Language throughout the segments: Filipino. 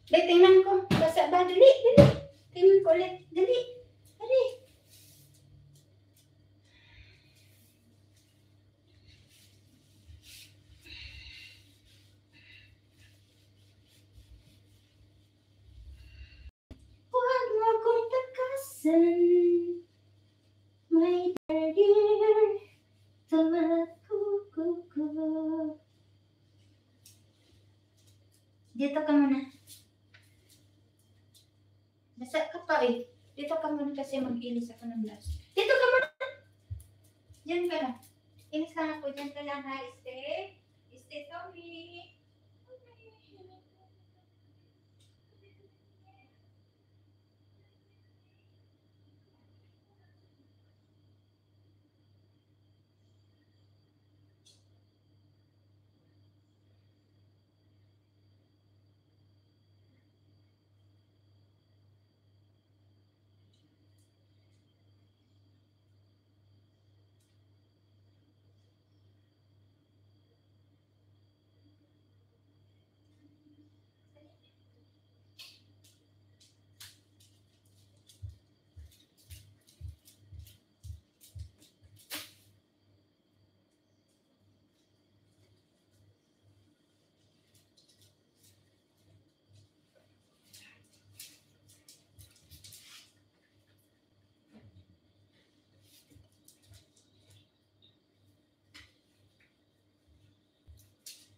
Dali, tingnan ko. Basa ba? Dali, dali. Tingnan ko ulit. Dali. Dali. Huwag mo akong takasan. My dear, tumakukuko. Dito ka muna. Basa ka pa eh. Dito ka muna kasi mag-ilis ako ng blouse. Dito ka muna. Diyan ka lang. Inis lang ako. Diyan ka lang ha. Stay. Stay, Tommy.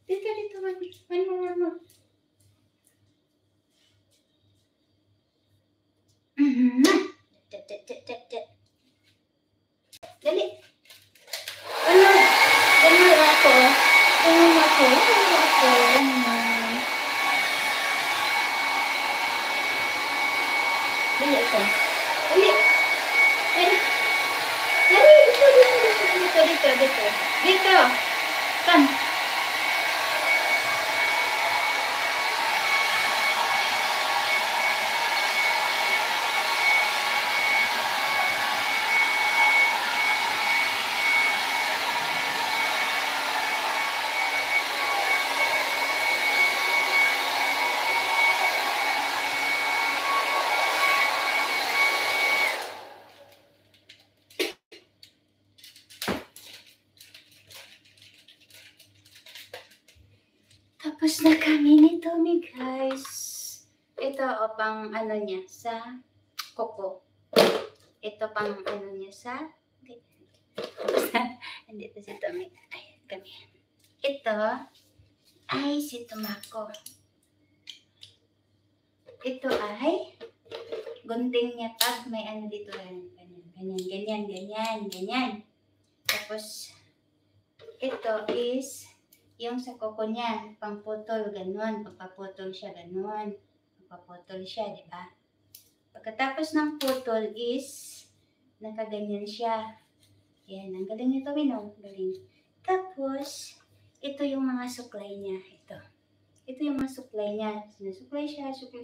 Dito, one more. Dali. Ano? Ganun ako. Dali ako. Dali. Dito. Kan. Tapos na kami ni Tommy, guys. Ito, pang ano niya, sa koko. Ito, pang ano niya, sa... Hindi ito si Tommy. Ayan, kami. Ito, ay si Tomako. Ito ay gunting niya pag may ano dito. Ganyan. Tapos, ito is... yung sa koko niya, pangputol, ganun. Pagpaputol siya, ganun. Pagpaputol siya, di ba? Pagkatapos ng putol is, nakaganyan siya. Yan, ang galing nito, Wino. Galing. Tapos, ito yung mga suklay niya. Ito yung mga suklay niya. Sinusuklay siya, suklay.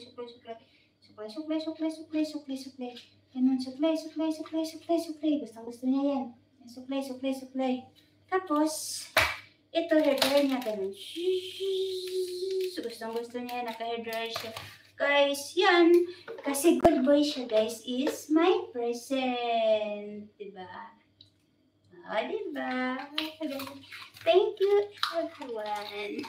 Ganun, suklay. Gusto niya yan. Suklay. Tapos, ito, hairdryer niya, ganun. Gusto niya, naka-hairdryer siya. Guys, yan. Kasi good boy siya, guys, is my present. Diba? Diba? Thank you, everyone.